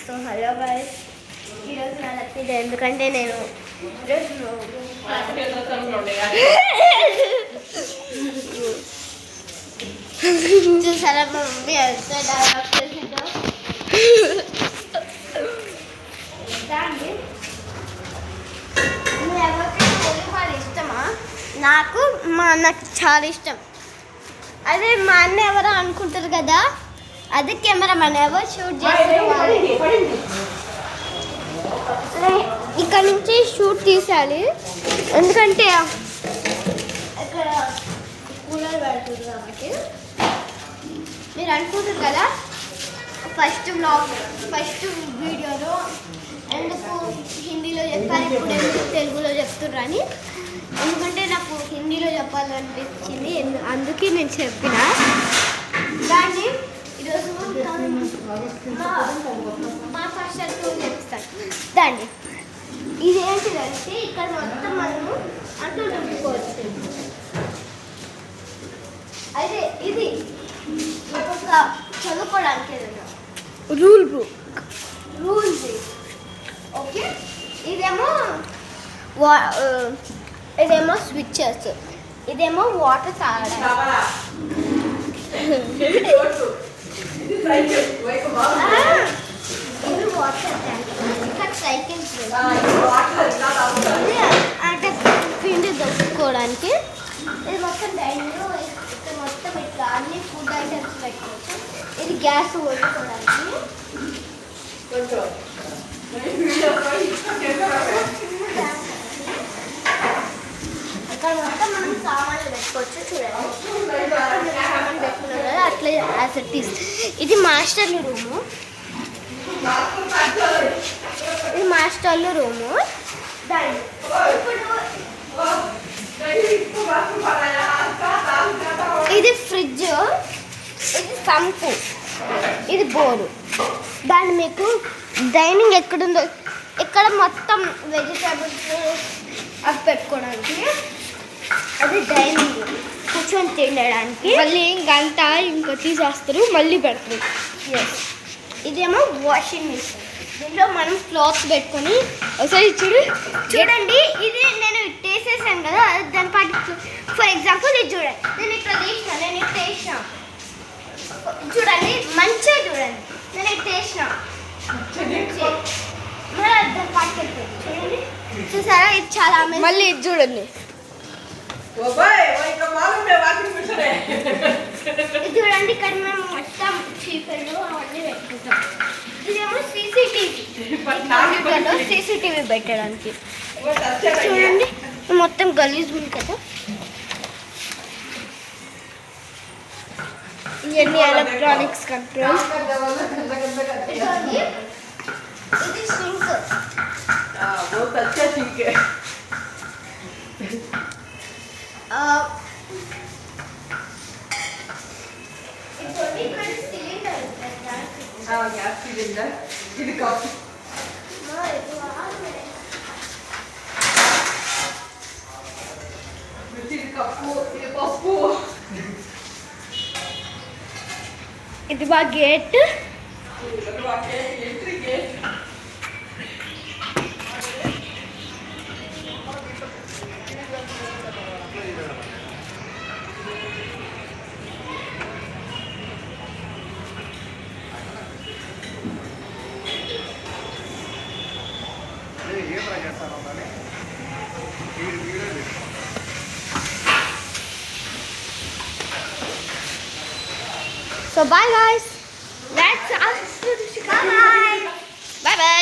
So hello guys, ఈరోజు నా lucky day. ఎందుకంటే నేను చూసారా మా మమ్మీ ఎంత డెవలప్ చేసిందో. దాన్ని ఎవరికైనా హోలీ ఇష్టమా? నాకు మా అన్నకి చాలా ఇష్టం. అదే మా అన్న ఎవరో అనుకుంటారు కదా, అదే కెమెరామెన్ ఎవరు షూట్ చేస్తారు. ఇక్కడ నుంచి షూట్ తీసేయాలి, ఎందుకంటే ఇక్కడ కూలర్ పెడుతుంది కాబట్టి. మీరు అనుకుంటారు కదా ఫస్ట్ వీడియోలో ఎందుకు హిందీలో చెప్పాలి, ఇప్పుడు ఎందుకు తెలుగులో చెప్తుర్రు అని. ఎందుకంటే నాకు హిందీలో చెప్పాలనిపించింది, అందుకే నేను చెప్పిన. దాన్ని ఈరోజు మా ఫస్ట్ చెప్తాను. దాన్ని ఇదేంటిదంటే ఇక్కడ మొత్తం మనము అంటూ నొప్పుకోవచ్చు. అయితే ఇది ఒక చదువుకోవడానికి ఏదైనా రూల్స్ ఓకే. ఇదేమో స్విచ్చెస్, ఇదేమో వాటర్ తాగడానికి. ఇది వాటర్ ట్యాంక్, ఇక్కడ సైకిల్స్ అంటే పిండి దొరుకుకోవడానికి. ఇది మొత్తం డైనింగ్, ఇక్కడ మొత్తం ఇట్లా అన్ని ఫుడ్ ఐటమ్స్ పెట్టుకోవచ్చు. ఇది గ్యాస్ వండుకోవడానికి. ఇక్కడ మొత్తం మనం సామాన్లు పెట్టుకోవచ్చు. చూడండి సామాన్లు పెట్టుకున్నాం కదా, అట్లా యాజ్ ఇట్ ఈస్. ఇది మాస్టర్ల రూము, ఇది ఫ్రిడ్జ్, ఇది సంపు, ఇది బోర్డు. దాన్ని మీకు డైనింగ్ ఎక్కడుందో ఇక్కడ మొత్తం వెజిటేబుల్స్ అవి పెట్టుకోవడానికి. అది డైనింగ్, కూర్చొని తినడానికి. మళ్ళీ గంట ఇంకా తీసేస్తారు, మళ్ళీ పెడతారు. ఎస్, ఇదేమో వాషింగ్ మిషన్. దీంట్లో మనం క్లాత్ పెట్టుకొని ఒకసారి చూడండి. ఇది నేను వేసేసాను కదా, దాని పాటు ఫర్ ఎగ్జాంపుల్ ఇది చూడండి, నేను ఇట్లా తీసిన, నేను ఇట్లా వేసిన. చూడండి మంచిగా చూడండి, నేను ఇట్లా వేసిన, దాని పాటు చూడండి. చూసారా, ఇది చాలా మళ్ళీ ఇది చూడండి. ఇది చూడండి, ఇక్కడ మేము మొత్తం చీపర్లు అవన్నీ పెట్టుకుంటాం. ఇదేమో సీసీటీవీ పెట్టడానికి. చూడండి మొత్తం గలీజ్ ఉంది కదా. ఇవన్నీ ఎలక్ట్రానిక్స్ కంట్రోల్. ఇది సింక్, గ్యాస్ సిలిండర్, ఇది కప్పు, ఇది కప్పు, ఇది పప్పు, ఇది మా gate. So bye guys. That's us. Bye bye. Bye bye.